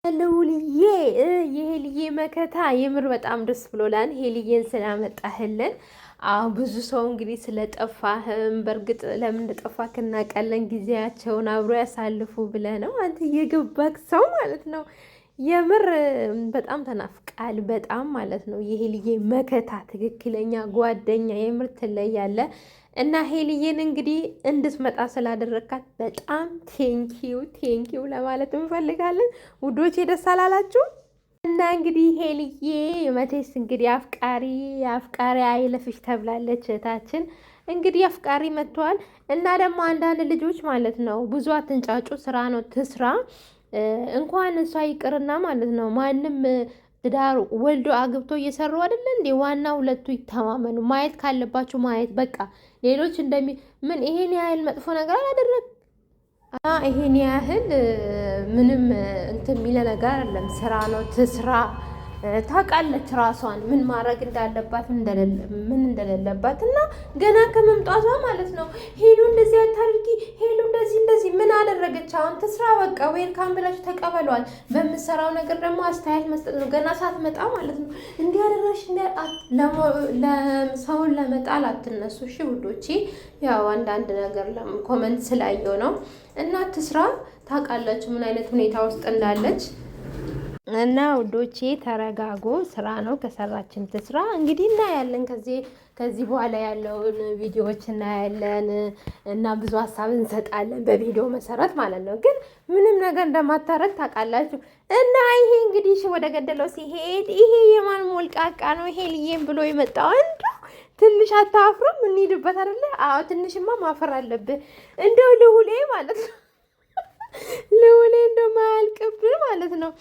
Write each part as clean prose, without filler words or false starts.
ልውልዬ የሄልዬ መከታ የምር በጣም ደስ ብሎላን ሄልዬን ስላመጣህልን። አዎ ብዙ ሰው እንግዲህ ስለጠፋህም በእርግጥ ለምን እንደጠፋህ እናውቃለን። ጊዜያቸውን አብሮ ያሳልፉ ብለህ ነው አንተ የገባክ ሰው ማለት ነው። የምር በጣም ተናፍቃል፣ በጣም ማለት ነው። የሄልዬ መከታ ትክክለኛ ጓደኛ የምር ትለያለህ። እና ሄልዬን እንግዲህ እንድትመጣ ስላደረግካት በጣም ቴንኪው ለማለት እንፈልጋለን። ውዶቼ ደስ አላላችሁ? እና እንግዲህ ሄልዬ መቼስ እንግዲህ አፍቃሪ አይለፍሽ ተብላለች እህታችን። እንግዲህ አፍቃሪ መጥተዋል። እና ደግሞ አንዳንድ ልጆች ማለት ነው ብዙ አትንጫጩ፣ ስራ ነው ትስራ። እንኳን እሷ ይቅርና ማለት ነው ማንም ትዳር ወልዶ አግብቶ እየሰሩ አይደለ እንዴ? ዋና ሁለቱ ይተማመኑ። ማየት ካለባችሁ ማየት በቃ። ሌሎች ምን ይሄን ያህል መጥፎ ነገር አላደረግ ይሄን ያህል ምንም እንትን የሚለ ነገር አይደለም። ስራ ነው ትስራ። ታውቃለች ራሷን ምን ማድረግ እንዳለባት ምን እንደሌለባት። እና ገና ከመምጣቷ ማለት ነው ሄሉ እንደዚህ አታድርጊ፣ ሄሉ እንደዚህ ምን አደረገች? አሁን ትስራ በቃ። ዌልካም ብላችሁ ተቀበሏል። በምትሰራው ነገር ደግሞ አስተያየት መስጠት ነው። ገና ሳትመጣ ማለት ነው እንዲህ አደረሽ። ሰውን ለመጣል አትነሱ እሺ ውዶቼ። ያው አንዳንድ ነገር ኮመንት ስላየው ነው። እና ትስራ። ታውቃላችሁ ምን አይነት ሁኔታ ውስጥ እንዳለች። እና ውዶቼ ተረጋጎ፣ ስራ ነው ከሰራችን ትስራ። እንግዲህ እናያለን ከዚህ በኋላ ያለውን ቪዲዮዎች እናያለን እና ብዙ ሀሳብ እንሰጣለን በቪዲዮ መሰረት ማለት ነው። ግን ምንም ነገር እንደማታረግ ታውቃላችሁ። እና ይሄ እንግዲህ ወደ ገደለው ሲሄድ ይሄ የማን ሞልቃቃ ነው ሄልዬን ብሎ የመጣው እንደው ትንሽ አታፍሩም? እንሂድበት አይደለ? አዎ ትንሽማ ማፈር አለብህ። እንደው ልሁሌ ማለት ነው ልሁሌ እንደው ማያልቅብህ ማለት ነው።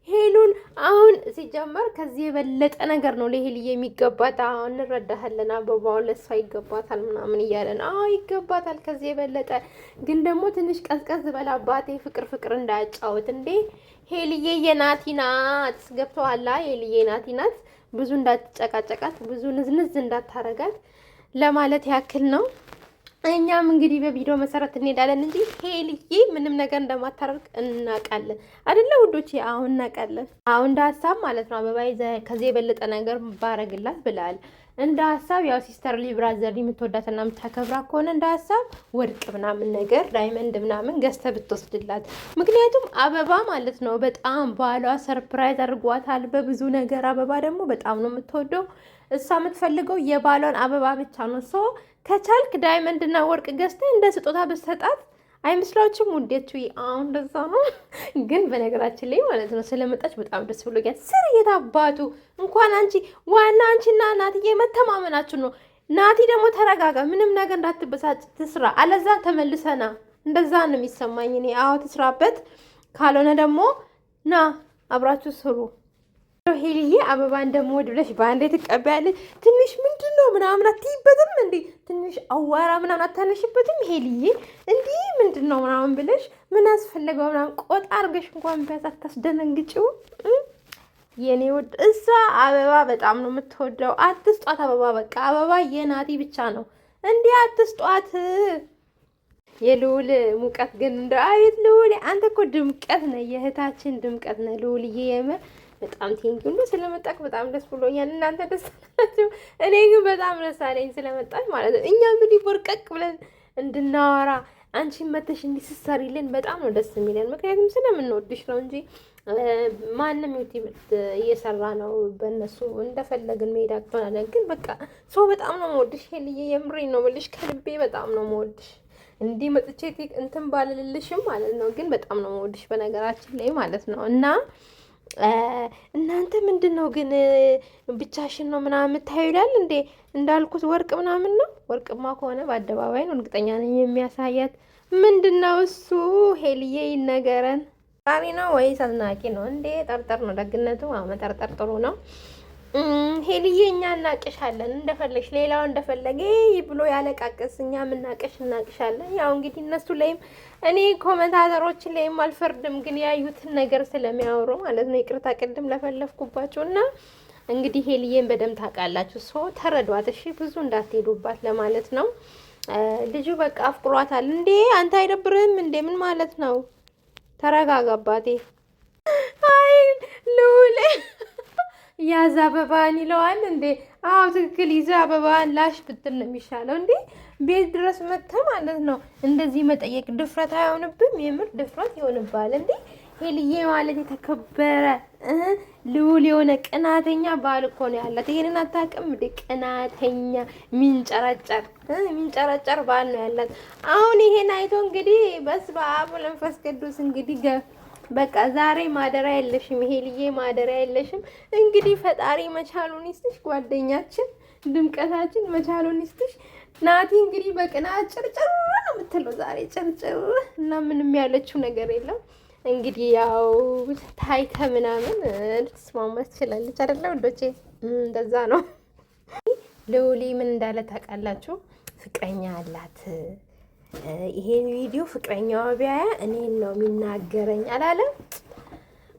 ሄሉን አሁን ሲጀመር ከዚህ የበለጠ ነገር ነው ለሄልዬ የሚገባት። አሁን እንረዳሃለን። አበባውን ለሷ ይገባታል ምናምን እያለን አዎ ይገባታል ከዚህ የበለጠ። ግን ደግሞ ትንሽ ቀዝቀዝ በላ አባቴ። ፍቅር እንዳያጫውት እንዴ። ሄልዬ የናቲ ናት። ገብቶሃል? ሄልዬ ናቲ ናት። ብዙ እንዳትጨቃጨቃት፣ ብዙ ንዝንዝ እንዳታረጋት ለማለት ያክል ነው። እኛም እንግዲህ በቪዲዮ መሰረት እንሄዳለን እንጂ ሄልዬ ምንም ነገር እንደማታደርግ እናውቃለን አይደለ ውዶቼ? አሁን እናውቃለን። አሁን እንደ ሀሳብ ማለት ነው አበባ ከዚህ የበለጠ ነገር ባረግላት ብለሃል። እንደ ሀሳብ ያው ሲስተር ብራዘር የምትወዳትና የምታከብራ ከሆነ እንደ ሀሳብ ወርቅ ምናምን ነገር ዳይመንድ ምናምን ገዝተህ ብትወስድላት። ምክንያቱም አበባ ማለት ነው በጣም ባሏ ሰርፕራይዝ አድርጓታል በብዙ ነገር። አበባ ደግሞ በጣም ነው የምትወደው። እሷ የምትፈልገው የባሏን አበባ ብቻ ነው። ሶ ከቻልክ ዳይመንድ እና ወርቅ ገዝተህ እንደ ስጦታ ብትሰጣት አይመስላችሁም ውዴቱ? አሁን እንደዛ ነው። ግን በነገራችን ላይ ማለት ነው ስለመጣች በጣም ደስ ብሎኛል። ስር የታባቱ እንኳን አንቺ ዋና አንቺና ናትዬ መተማመናችሁ ነው። ናቲ ደግሞ ተረጋጋ፣ ምንም ነገር እንዳትበሳጭ ትስራ። አለዛ ተመልሰና እንደዛ ነው የሚሰማኝ እኔ። አዎ ትስራበት፣ ካልሆነ ደግሞ ና አብራችሁ ስሩ። ሄልዬ አበባ እንደምወድ ብለሽ በአንዴ ትቀበያለሽ። ትንሽ ምንድን ነው ምናምን አትይበትም እንዴ? ትንሽ አዋራ ምናምን አታነሽበትም? ሄልዬ እንዲህ ምንድን ነው ምናምን ብለሽ ምን አስፈለገው ምናምን ቆጣ አርገሽ እንኳን ቢያንስ አታስደነግጪው። የኔ ውድ እሷ አበባ በጣም ነው የምትወደው። አትስጧት አበባ። በቃ አበባ የናቲ ብቻ ነው እንዲህ አትስጧት። የልውል ሙቀት ግን እንደ አቤት ልውል፣ አንተ እኮ ድምቀት ነህ፣ የእህታችን ድምቀት ነህ ልውልዬ። የምር በጣም ቴንኪ ሁሉ ስለመጣክ በጣም ደስ ብሎኛል። እናንተ ደስ አላችሁ? እኔ ግን በጣም ደስ አለኝ ስለመጣች ማለት ነው። እኛ እንግዲህ ቦርቀቅ ብለን እንድናወራ አንቺን መተሽ እንዲስሰሪልን በጣም ነው ደስ የሚለን። ምክንያቱም ስለምንወድሽ ነው እንጂ ማንም ዩቲዩብ እየሰራ ነው በእነሱ እንደፈለግን መሄድ አቅቶናለን። ግን በቃ ሰው በጣም ነው የምወድሽ ሄልዬ፣ የምሬን ነው የምልሽ ከልቤ በጣም ነው የምወድሽ። እንዲህ መጥቼ እንትን ባልልልሽም ማለት ነው፣ ግን በጣም ነው የምወድሽ በነገራችን ላይ ማለት ነው። እና እናንተ ምንድን ነው ግን ብቻሽን ነው ምናምን የምታዩ ይላል እንዴ? እንዳልኩት ወርቅ ምናምን ነው። ወርቅማ ከሆነ በአደባባይ ነው እርግጠኛ ነኝ የሚያሳያት። ምንድን ነው እሱ? ሄልዬ ይነገረን። ጣሪ ነው ወይስ አዝናቂ ነው እንዴ? ጠርጠር ነው ደግነቱ። መጠርጠር ጥሩ ነው። ሄልዬ እኛ እናቅሻለን እንደፈለግሽ፣ ሌላው እንደፈለገ ብሎ ያለቃቀስ፣ እኛ ምናቅሽ እናቅሻለን። ያው እንግዲህ እነሱ ላይም እኔ ኮመንታተሮች ላይም አልፈርድም፣ ግን ያዩትን ነገር ስለሚያወሩ ማለት ነው። ይቅርታ ቅድም ለፈለፍኩባቸው እና እንግዲህ ሄልዬን በደንብ ታውቃላችሁ። ሶ ተረዷት እሺ፣ ብዙ እንዳትሄዱባት ለማለት ነው። ልጁ በቃ አፍቅሯታል እንዴ? አንተ አይደብርህም እንዴ? ምን ማለት ነው? ተረጋጋ አባቴ። አይ ልውል ያዝ አበባን ይለዋል እንዴ? አዎ ትክክል። ይዛ አበባን ላሽ ብትል ነው የሚሻለው እንዴ? ቤት ድረስ መጥተህ ማለት ነው እንደዚህ መጠየቅ ድፍረት አይሆንብም? የምር ድፍረት ይሆንባል እንዴ? ሄልዬ ማለት የተከበረ ልውል የሆነ ቅናተኛ ባል እኮ ነው ያላት። ይሄንን አታውቅም እንዴ? ቅናተኛ ሚንጨረጨር ባል ነው ያላት። አሁን ይሄን አይቶ እንግዲህ በስመ አብ ወመንፈስ ቅዱስ እንግዲህ በቃ ዛሬ ማደሪያ የለሽም ሄልዬ፣ ማደሪያ የለሽም። እንግዲህ ፈጣሪ መቻሉን ይስጥሽ፣ ጓደኛችን ድምቀታችን መቻሉን ይስጥሽ። ናቲ እንግዲህ በቅናት ጭርጭር ነው የምትለው ዛሬ ጭርጭር እና ምንም ያለችው ነገር የለም። እንግዲህ ያው ታይተ ምናምን ልትስማማ ትችላለች አይደለ ወንዶቼ? እንደዛ ነው። ልውሊ ምን እንዳለ ታውቃላችሁ? ፍቅረኛ አላት። ይሄ ቪዲዮ ፍቅረኛዋ ቢያያ እኔን ነው የሚናገረኝ አላለም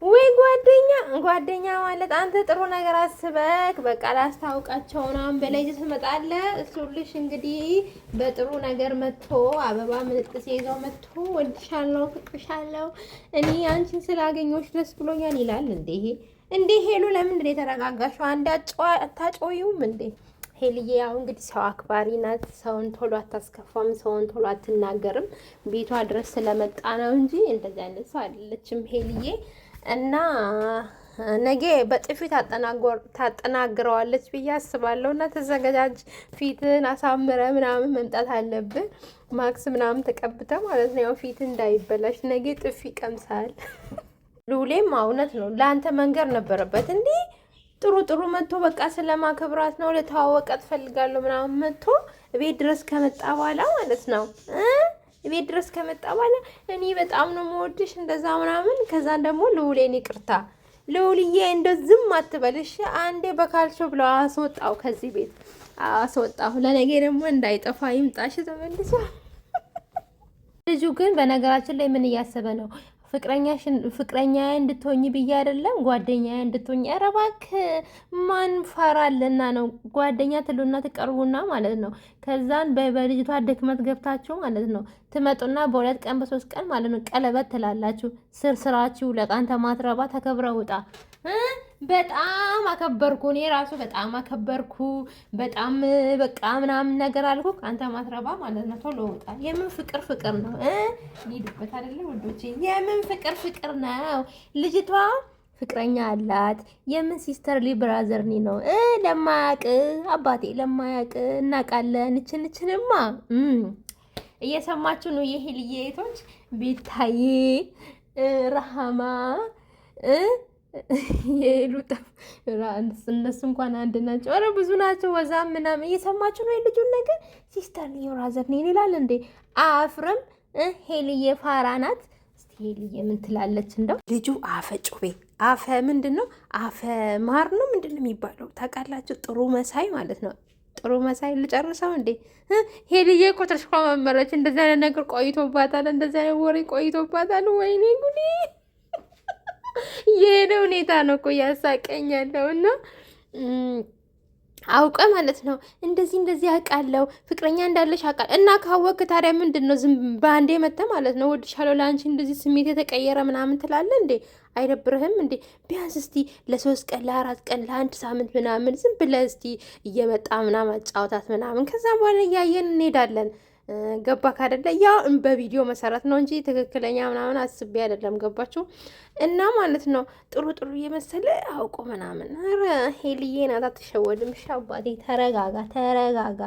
ወይ? ጓደኛ ማለት አንተ ጥሩ ነገር አስበክ በቃ ላስታውቃቸው ምናምን በላይ ትመጣለህ። እሱልሽ እንግዲህ በጥሩ ነገር መጥቶ አበባ ምንጥስ ይዘው መጥቶ ወድሻለሁ፣ ፍቅርሻለሁ፣ እኔ አንቺን ስላገኘሁሽ ደስ ብሎኛል ይላል እንዴ ሄሉ ለምንድን ነው የተረጋጋሽው? አንድ አታጮዩም እንዴ? ሄልዬ ያው እንግዲህ ሰው አክባሪ ናት። ሰውን ቶሎ አታስከፋም፣ ሰውን ቶሎ አትናገርም። ቤቷ ድረስ ስለመጣ ነው እንጂ እንደዚህ አይነት ሰው አይደለችም ሄልዬ። እና ነገ በጥፊ ታጠናግረዋለች ብዬ አስባለሁ። እና ተዘጋጃጅ፣ ፊትን አሳምረ ምናምን መምጣት አለብን። ማክስ ምናምን ተቀብተ ማለት ነው፣ ያው ፊት እንዳይበላሽ። ነገ ጥፊ ቀምሳል። ሉሌም እውነት ነው ለአንተ መንገር ነበረበት እንዲህ ጥሩ መጥቶ በቃ ስለማከብራት ነው ለተዋወቃት ፈልጋለሁ ምናምን መጥቶ ቤት ድረስ ከመጣ በኋላ ማለት ነው ቤት ድረስ ከመጣ በኋላ እኔ በጣም ነው የምወድሽ እንደዛ ምናምን። ከዛን ደግሞ ልውሌን ይቅርታ ልውልዬ እንደዝም አትበልሽ፣ አንዴ በካልቾ ብለው አስወጣው ከዚህ ቤት አስወጣው። ለነገ ደግሞ እንዳይጠፋ ይምጣሽ ተመልሶ። ልጁ ግን በነገራችን ላይ ምን እያሰበ ነው? ፍቅረኛዬ እንድትሆኝ ብዬ አይደለም ጓደኛዬ እንድትሆኝ። ኧረ እባክህ ማን ፈራለና ነው? ጓደኛ ትሉና ትቀርቡና ማለት ነው። ከዛን በልጅቷ ድክመት ገብታችሁ ማለት ነው ትመጡና በሁለት ቀን በሶስት ቀን ማለት ነው ቀለበት ትላላችሁ። ስራችሁ ለቃንተ ማትረባ ተከብረ ውጣ። በጣም አከበርኩ፣ እኔ ራሱ በጣም አከበርኩ። በጣም በቃ ምናምን ነገር አልኩ። አንተ ማትረባ ማለት ነው። ቶሎ ውጣ። የምን ፍቅር ነው? ሊድበት አይደለም ወዶቼ። የምን ፍቅር ነው? ልጅቷ ፍቅረኛ አላት። የምን ሲስተርሊ ብራዘርኒ ነው? ለማያቅ አባቴ ለማያቅ እናቃለን። እችንማ እየሰማችሁ ነው። የሄልዬ እህቶች ቤታዬ፣ ረሃማ የሉጣ እነሱ እንኳን አንድ ናቸው። ኧረ ብዙ ናቸው። ወዛም ምናምን እየሰማችሁ ነው። የልጁን ነገር ሲስተር ሊዮራዘር ነው ይላል እንዴ? አፍርም ሄልዬ ፋራ ናት። እስቲ ሄልዬ ምን ትላለች? እንደው ልጁ አፈ ጩቤ አፈ ምንድን ነው? አፈ ማር ነው ምንድን ነው የሚባለው? ታውቃላችሁ? ጥሩ መሳይ ማለት ነው። ጥሩ መሳይ ልጨርሰው እንዴ? ሄልዬ እኮ ተሽኮመመረች። እንደዚህ አይነት ነገር ቆይቶባታል። እንደዚህ አይነት ወሬ ቆይቶባታል። ወይኔ ጉዴ! የሄደ ሁኔታ ነው እኮ ያሳቀኛለሁ። እና አውቀ ማለት ነው እንደዚህ አውቃለሁ ፍቅረኛ እንዳለሽ አውቃለሁ። እና ካወቅ ታዲያ ምንድን ነው ዝም በአንዴ መተ ማለት ነው ወድሻለሁ ለአንቺ እንደዚህ ስሜት የተቀየረ ምናምን ትላለ እንዴ? አይደብርህም እንዴ? ቢያንስ እስቲ ለ3 ቀን ለ4 ቀን ለ1 ሳምንት ምናምን ዝም ብለህ እስቲ እየመጣ ምናምን አጫውታት ምናምን፣ ከዛ በኋላ እያየን እንሄዳለን። ገባ ካደለ ያው በቪዲዮ መሰረት ነው እንጂ ትክክለኛ ምናምን አስቤ አይደለም። ገባችሁ? እና ማለት ነው ጥሩ እየመሰለ አውቆ ምናምን። ኧረ ሄልዬ ናት አትሸወድም። ሻባቴ ተረጋጋ።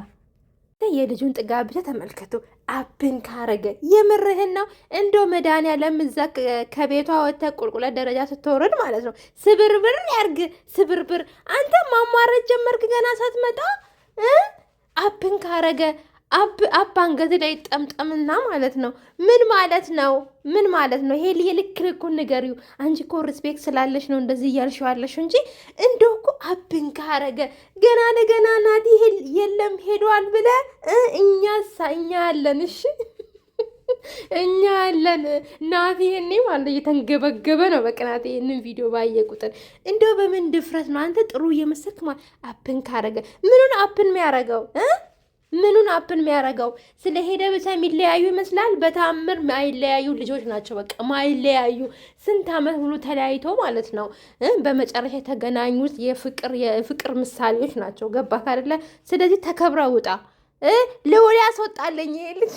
የልጁን ጥጋብ ብቻ ተመልከቱ። አብን ካረገ የምርህን ነው እንዶ መድኃኒዓለም እዛ ከቤቷ ወጥተህ ቁልቁለት ደረጃ ስትወርድ ማለት ነው ስብርብር ያርግ ስብርብር። አንተ ማሟረት ጀመርክ ገና ሳትመጣ። አብን ካረገ አብ አንገት ላይ ጠምጠምና ማለት ነው። ምን ማለት ነው? ይሄ ልኩን ንገሪው። አንቺ እኮ ሪስፔክት ስላለሽ ነው እንደዚህ እያልሽው ያለሽ እንጂ እንደው እኮ አብን ካረገ ገና ለገና ናቲ የለም ሄዷል ብለ እኛ አለን። እሺ እኛ አለን። ናቲ እኔ ማለት እየተንገበገበ ነው በቅናት ይሄንን ቪዲዮ ባየ ቁጥር። እንደው በምን ድፍረት ነው አንተ ጥሩ እየመሰልክ አብን ካረገ ምኑን አብን የሚያረገው ምኑን አፕን የሚያደርገው? ስለሄደ ብቻ የሚለያዩ ይመስላል። በታምር ማይለያዩ ልጆች ናቸው። በቃ ማይለያዩ ስንት ዓመት ሙሉ ተለያይቶ ማለት ነው። በመጨረሻ የተገናኙት የፍቅር ምሳሌዎች ናቸው። ገባክ አይደለ? ስለዚህ ተከብረ ውጣ። ልውል ያስወጣለኝ ይሄ ልጅ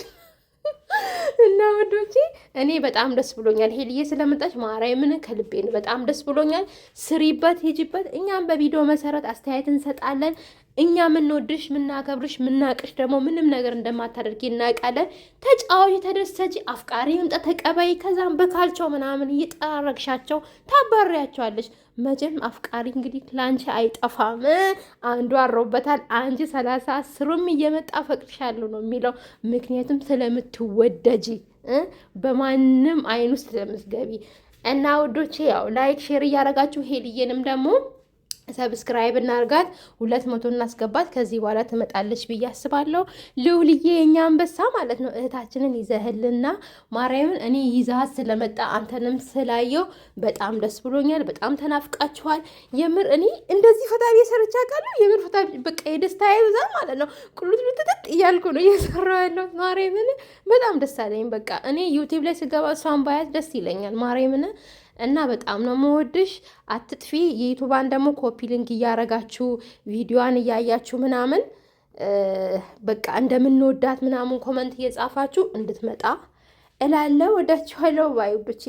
እና ወዶቼ እኔ በጣም ደስ ብሎኛል። ሄልዬ ስለመጣች ማርያምን ከልቤ ነው። በጣም ደስ ብሎኛል። ስሪበት፣ ሂጂበት። እኛም በቪዲዮ መሰረት አስተያየት እንሰጣለን። እኛ ምንወድሽ፣ ምናከብርሽ፣ ምናቅሽ ደግሞ ምንም ነገር እንደማታደርጊ እናውቃለን። ተጫዋች፣ ተደሰጂ፣ አፍቃሪ ይምጣ ተቀባይ። ከዛም በካልቸው ምናምን እየጠራረግሻቸው ታባሪያቸዋለች። መቼም አፍቃሪ እንግዲህ ላንቺ አይጠፋም። አንዱ አሮበታል። አንቺ 30 እየመጣ ፈቅድሻለሁ ነው የሚለው። ምክንያቱም ስለምትወደጂ በማንም አይን ውስጥ ስለምትገቢ እና ውዶቼ ያው ላይክ ሼር እያደረጋችሁ ሄልዬንም ደግሞ ሰብስክራይብ እናርጋት። 200 እናስገባት። ከዚህ በኋላ ትመጣለች ብዬ አስባለሁ። ልውልዬ የኛ አንበሳ ማለት ነው። እህታችንን ይዘህልና ማርያምን እኔ ይዛት ስለመጣ አንተንም ስላየው በጣም ደስ ብሎኛል። በጣም ተናፍቃችኋል። የምር እኔ እንደዚህ ፈታ ሰርቻ ቃለሁ። የምር ፈታ በቃ የደስታ ይብዛ ማለት ነው። ቁሉት ልትጥጥ እያልኩ ነው እየሰራሁ ያለው። ማርያምን በጣም ደስ አለኝ። በቃ እኔ ዩቲዩብ ላይ ስገባ እሷን ባያት ደስ ይለኛል። ማርያምን እና በጣም ነው መወድሽ። አትጥፊ። የዩቱባን ደግሞ ኮፒ ሊንክ እያረጋችሁ ቪዲዮዋን እያያችሁ ምናምን በቃ እንደምንወዳት ምናምን ኮመንት እየጻፋችሁ እንድትመጣ እላለሁ። ወዳችኋለሁ። ባይ ውዶቼ